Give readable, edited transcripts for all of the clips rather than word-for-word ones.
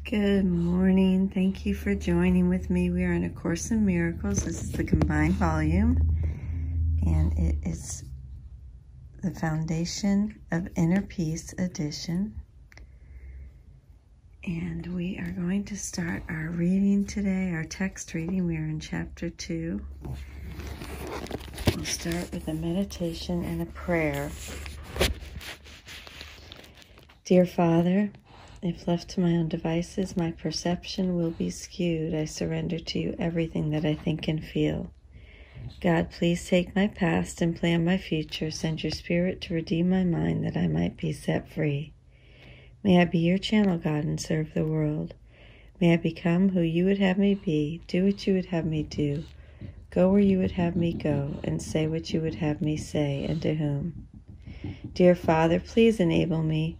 Good morning. Thank you for joining with me. We are in A Course in Miracles. This is the combined volume, and it is the Foundation of Inner Peace edition. And we are going to start our reading today, our text reading. We are in chapter 2. We'll start with a meditation and a prayer. Dear Father, if left to my own devices, my perception will be skewed. I surrender to you everything that I think and feel. God, please take my past and plan my future. Send your spirit to redeem my mind that I might be set free. May I be your channel, God, and serve the world. May I become who you would have me be, do what you would have me do, go where you would have me go, and say what you would have me say, and to whom. Dear Father, please enable me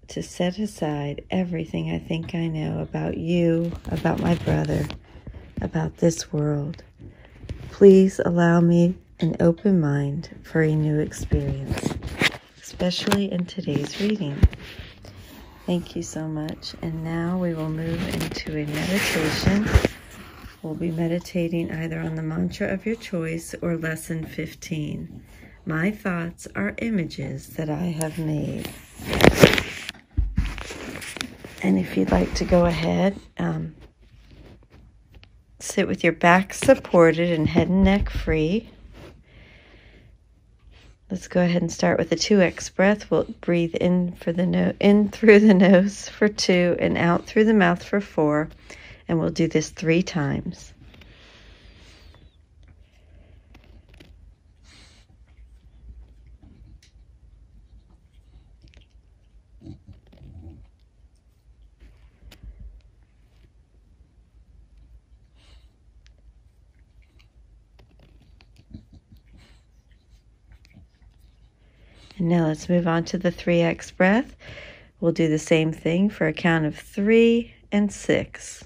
to set aside everything I think I know about you, about my brother, about this world. Please allow me an open mind for a new experience, especially in today's reading. Thank you so much. And now we will move into a meditation. We'll be meditating either on the mantra of your choice or lesson 15. My thoughts are images that I have made. And if you'd like to go ahead, sit with your back supported and head and neck free. Let's go ahead and start with a 2x breath. We'll breathe in through the nose for 2 and out through the mouth for 4. And we'll do this 3 times. And now let's move on to the 3x breath. We'll do the same thing for a count of 3 and 6.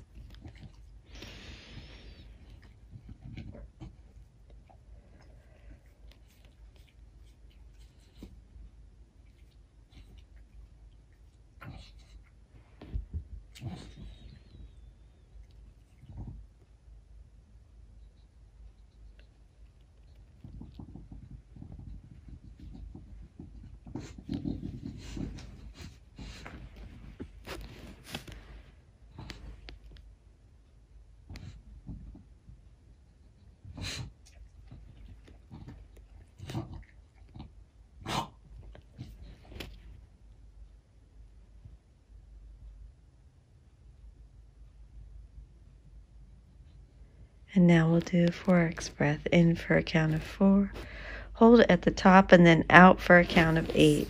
And now we'll do a 4x breath. In for a count of 4. Hold it at the top and then out for a count of 8.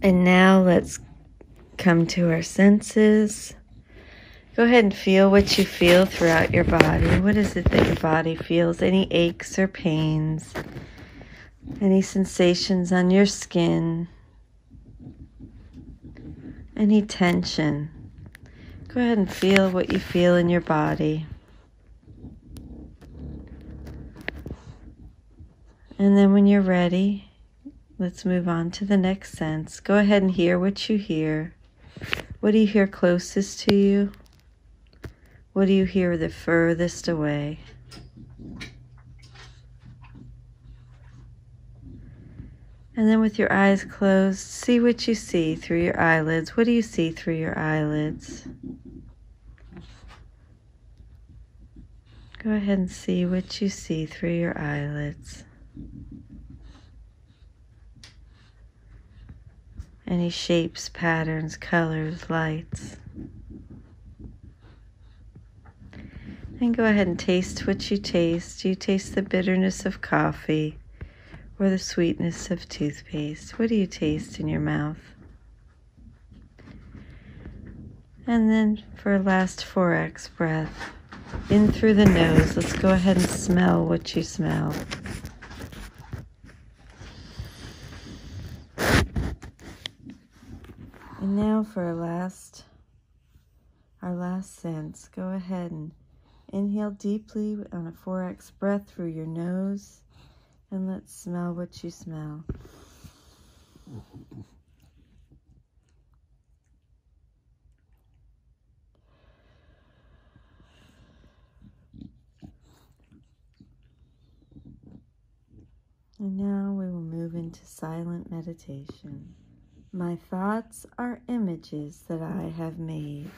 And now let's come to our senses. Go ahead and feel what you feel throughout your body. What is it that your body feels? Any aches or pains? Any sensations on your skin? Any tension? Go ahead and feel what you feel in your body. And then when you're ready, let's move on to the next sense. Go ahead and hear what you hear. What do you hear closest to you? What do you hear the furthest away? And then with your eyes closed, see what you see through your eyelids. What do you see through your eyelids? Go ahead and see what you see through your eyelids. Any shapes, patterns, colors, lights. And go ahead and taste what you taste. Do you taste the bitterness of coffee or the sweetness of toothpaste? What do you taste in your mouth? And then for a last 4x breath, in through the nose. Let's go ahead and smell what you smell. And now for our last sense, go ahead and inhale deeply on a 4x breath through your nose, and let's smell what you smell. And now we will move into silent meditation. My thoughts are images that I have made.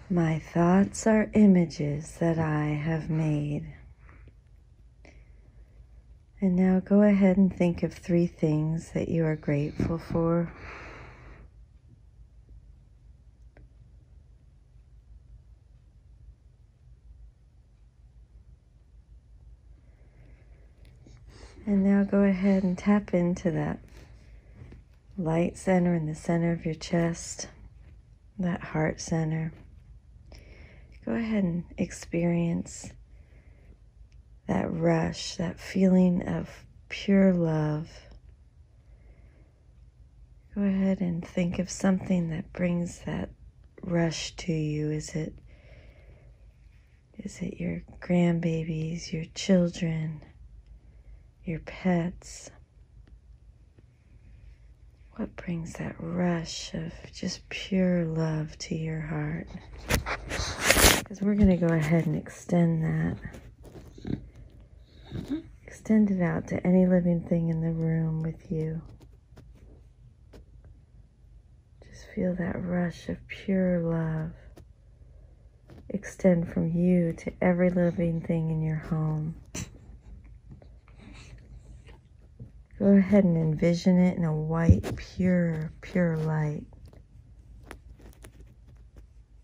My thoughts are images that I have made. And now go ahead and think of 3 things that you are grateful for. And now go ahead and tap into that light center in the center of your chest, that heart center. Go ahead and experience that rush, that feeling of pure love. Go ahead and think of something that brings that rush to you. Is it your grandbabies, your children, your pets? What brings that rush of just pure love to your heart? Because we're going to go ahead and extend that. Extend it out to any living thing in the room with you. Just feel that rush of pure love extend from you to every living thing in your home. Go ahead and envision it in a white, pure light.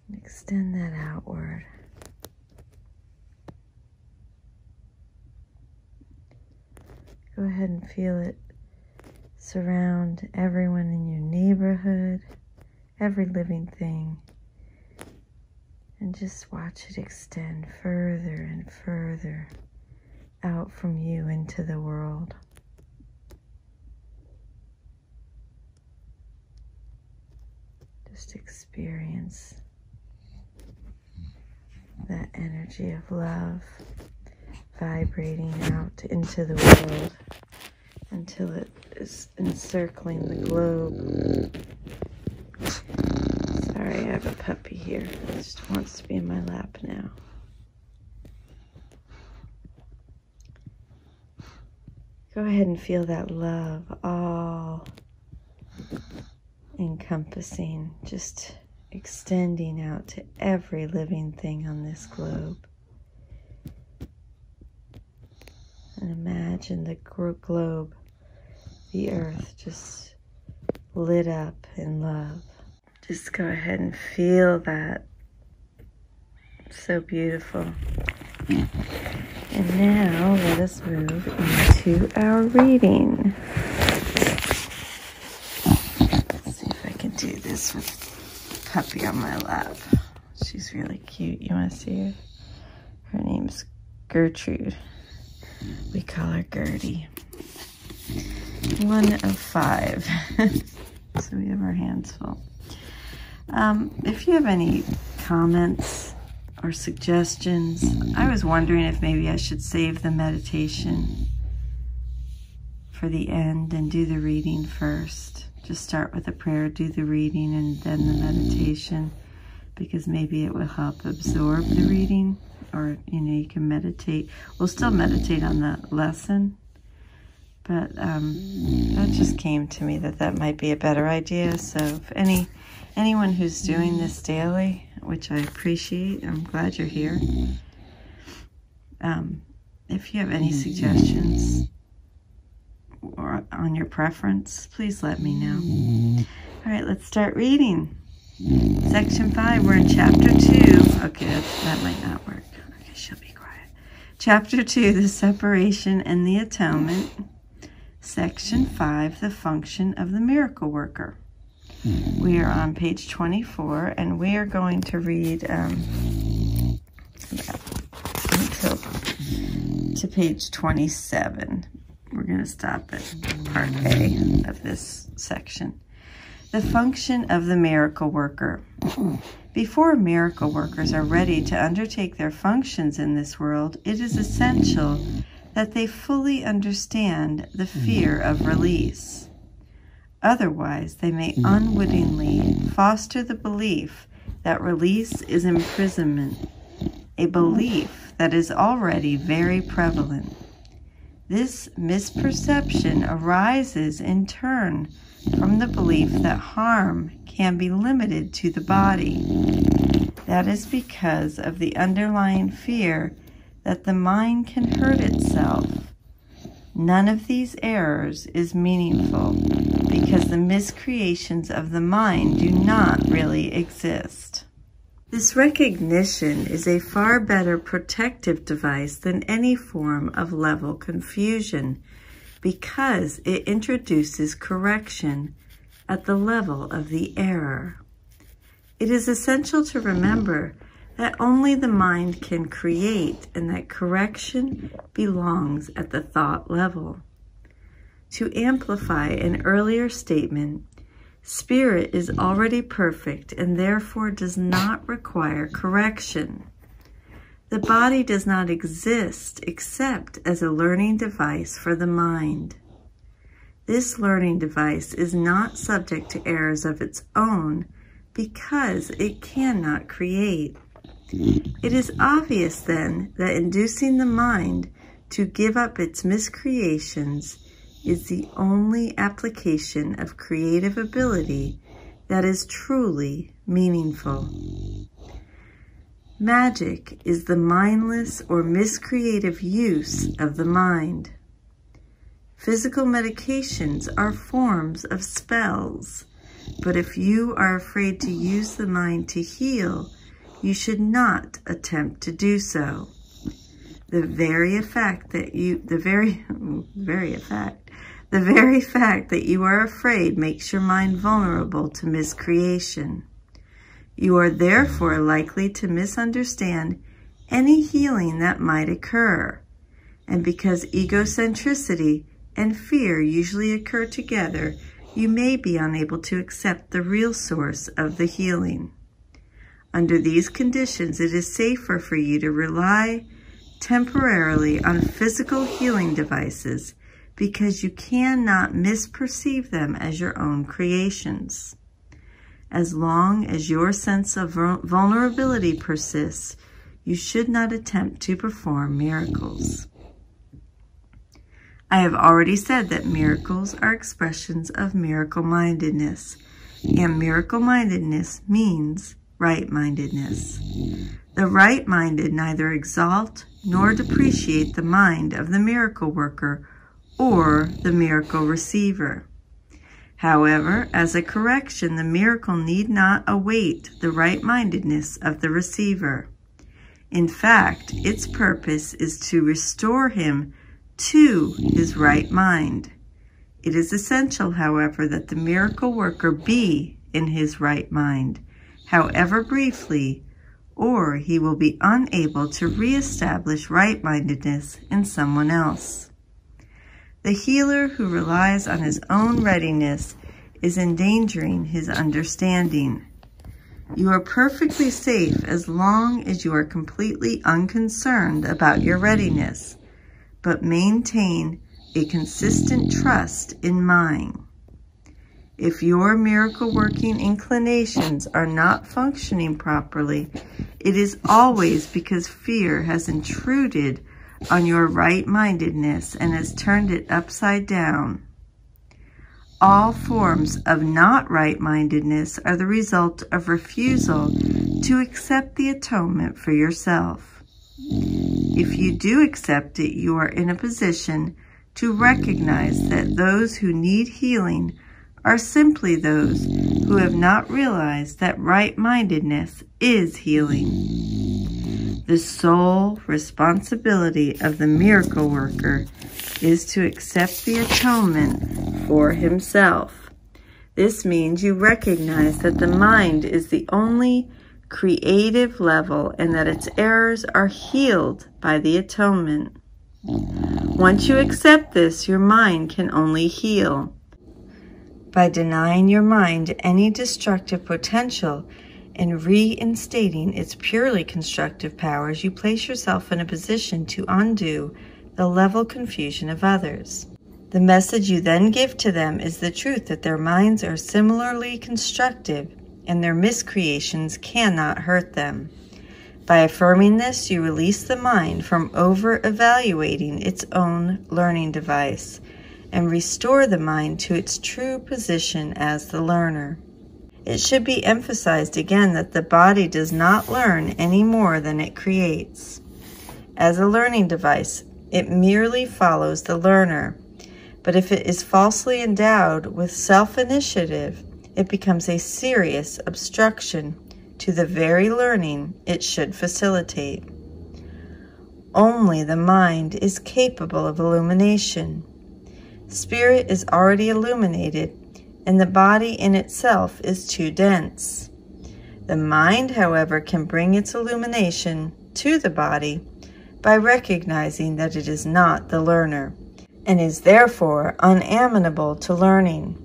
And extend that outward. Go ahead and feel it surround everyone in your neighborhood, every living thing. And just watch it extend further and further out from you into the world. Just experience that energy of love vibrating out into the world until it is encircling the globe. Sorry, I have a puppy here. It just wants to be in my lap now. Go ahead and feel that love all encompassing, just extending out to every living thing on this globe. And imagine the globe, the earth, just lit up in love. Just go ahead and feel that. So beautiful. And now let us move into our reading. Let's see if I can do this with puppy on my lap. She's really cute. You want to see her? Her name's Gertrude. We call her Gertie. 1 of 5. So we have our hands full. If you have any comments or suggestions, I was wondering if maybe I should save the meditation for the end and do the reading first. Just start with a prayer, do the reading, and then the meditation, because maybe it will help absorb the reading. Or, you can meditate. We'll still meditate on the lesson, but that just came to me that might be a better idea. So if anyone who's doing this daily, which I appreciate, I'm glad you're here. If you have any suggestions or on your preference, please let me know. All right, let's start reading. Section 5, we're in Chapter 2. Okay, that might not work. Okay, she'll be quiet. Chapter 2, the separation and the atonement. Section 5, the function of the miracle worker. We are on page 24, and we are going to read until to page 27. We're going to stop at part A of this section. The function of the miracle worker. Before miracle workers are ready to undertake their functions in this world, it is essential that they fully understand the fear of release. Otherwise, they may unwittingly foster the belief that release is imprisonment, a belief that is already very prevalent. This misperception arises in turn from the belief that harm can be limited to the body. That is because of the underlying fear that the mind can hurt itself. None of these errors is meaningful because the miscreations of the mind do not really exist. This recognition is a far better protective device than any form of level confusion because it introduces correction at the level of the error. It is essential to remember that only the mind can create and that correction belongs at the thought level. To amplify an earlier statement, spirit is already perfect and therefore does not require correction. The body does not exist except as a learning device for the mind. This learning device is not subject to errors of its own because it cannot create. It is obvious then that inducing the mind to give up its miscreations is the only application of creative ability that is truly meaningful. Magic is the mindless or miscreative use of the mind. Physical medications are forms of spells, but if you are afraid to use the mind to heal, you should not attempt to do so. The very fact that you are afraid makes your mind vulnerable to miscreation. You are therefore likely to misunderstand any healing that might occur. And because egocentricity and fear usually occur together, you may be unable to accept the real source of the healing. Under these conditions, it is safer for you to rely temporarily on physical healing devices because you cannot misperceive them as your own creations. As long as your sense of vulnerability persists, you should not attempt to perform miracles. I have already said that miracles are expressions of miracle-mindedness, and miracle-mindedness means right-mindedness. The right-minded neither exalt nor depreciate the mind of the miracle worker or the miracle receiver. However, as a correction, the miracle need not await the right-mindedness of the receiver. In fact, its purpose is to restore him to his right mind. It is essential, however, that the miracle worker be in his right mind, however briefly, or he will be unable to reestablish right-mindedness in someone else. The healer who relies on his own readiness is endangering his understanding. You are perfectly safe as long as you are completely unconcerned about your readiness, but maintain a consistent trust in mine. If your miracle-working inclinations are not functioning properly, it is always because fear has intruded on your right-mindedness and has turned it upside down. All forms of not right-mindedness are the result of refusal to accept the atonement for yourself. If you do accept it, you are in a position to recognize that those who need healing are simply those who have not realized that right-mindedness is healing. The sole responsibility of the miracle worker is to accept the atonement for himself. This means you recognize that the mind is the only creative level and that its errors are healed by the atonement. Once you accept this, your mind can only heal. By denying your mind any destructive potential and reinstating its purely constructive powers, you place yourself in a position to undo the level confusion of others. The message you then give to them is the truth that their minds are similarly constructive and their miscreations cannot hurt them. By affirming this, you release the mind from over-evaluating its own learning device and restore the mind to its true position as the learner. It should be emphasized again that the body does not learn any more than it creates. As a learning device, it merely follows the learner. But if it is falsely endowed with self-initiative, it becomes a serious obstruction to the very learning it should facilitate. Only the mind is capable of illumination. Spirit is already illuminated, and the body in itself is too dense. The mind, however, can bring its illumination to the body by recognizing that it is not the learner, and is therefore unamenable to learning.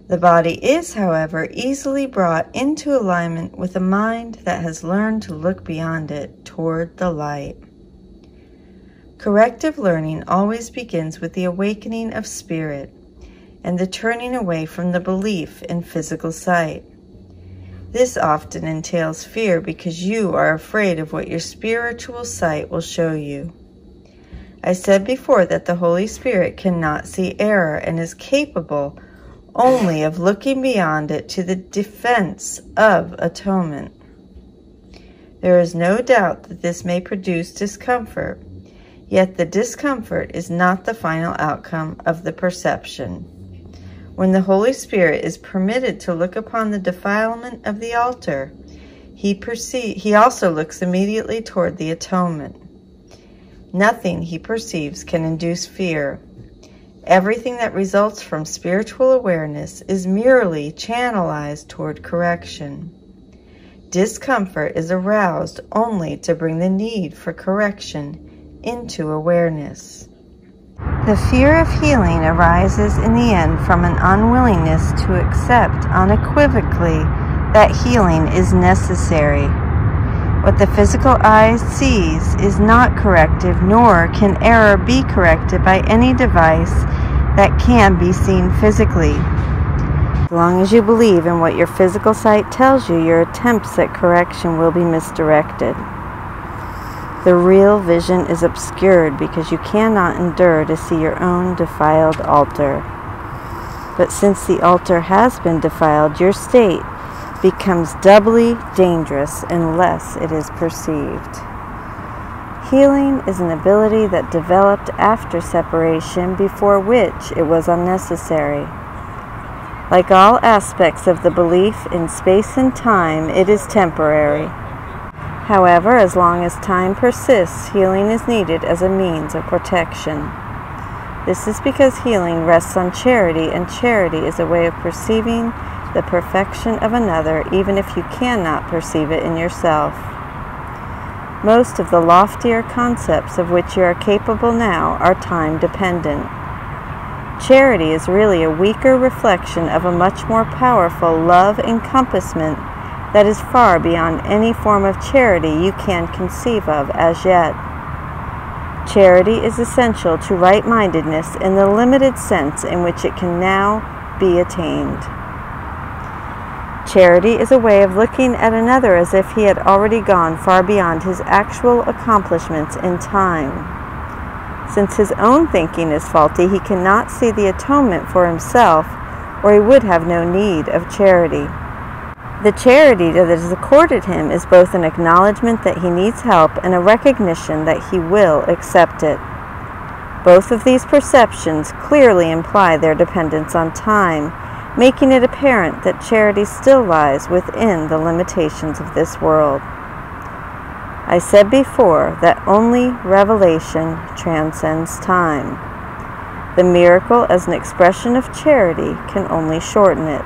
The body is, however, easily brought into alignment with a mind that has learned to look beyond it toward the light. Corrective learning always begins with the awakening of spirit and the turning away from the belief in physical sight. This often entails fear because you are afraid of what your spiritual sight will show you. I said before that the Holy Spirit cannot see error and is capable only of looking beyond it to the defense of atonement. There is no doubt that this may produce discomfort, yet the discomfort is not the final outcome of the perception. When the Holy Spirit is permitted to look upon the defilement of the altar, he also looks immediately toward the atonement. Nothing he perceives can induce fear. Everything that results from spiritual awareness is merely channelized toward correction. Discomfort is aroused only to bring the need for correction into awareness. The fear of healing arises in the end from an unwillingness to accept unequivocally that healing is necessary. What the physical eye sees is not corrective, nor can error be corrected by any device that can be seen physically. As long as you believe in what your physical sight tells you, your attempts at correction will be misdirected. The real vision is obscured because you cannot endure to see your own defiled altar. But since the altar has been defiled, your state becomes doubly dangerous unless it is perceived. Healing is an ability that developed after separation, before which it was unnecessary. Like all aspects of the belief in space and time, it is temporary. However, as long as time persists, healing is needed as a means of protection. This is because healing rests on charity, and charity is a way of perceiving the perfection of another, even if you cannot perceive it in yourself. Most of the loftier concepts of which you are capable now are time-dependent. Charity is really a weaker reflection of a much more powerful love encompassment that is far beyond any form of charity you can conceive of as yet. Charity is essential to right-mindedness in the limited sense in which it can now be attained. Charity is a way of looking at another as if he had already gone far beyond his actual accomplishments in time. Since his own thinking is faulty, he cannot see the atonement for himself, or he would have no need of charity. The charity that is accorded him is both an acknowledgement that he needs help and a recognition that he will accept it. Both of these perceptions clearly imply their dependence on time, making it apparent that charity still lies within the limitations of this world. I said before that only revelation transcends time. The miracle as an expression of charity can only shorten it.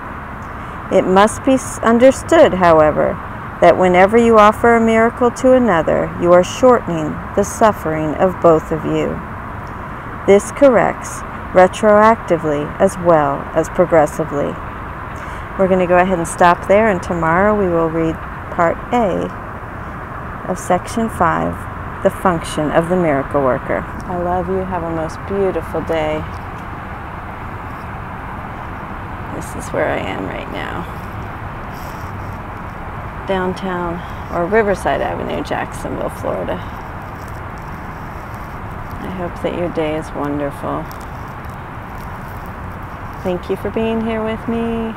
It must be understood, however, that whenever you offer a miracle to another, you are shortening the suffering of both of you. This corrects retroactively as well as progressively. We're going to go ahead and stop there, and tomorrow we will read Part A of Section 5, The Function of the Miracle Worker. I love you. Have a most beautiful day. This is where I am right now. Downtown, or Riverside Avenue, Jacksonville, Florida. I hope that your day is wonderful. Thank you for being here with me.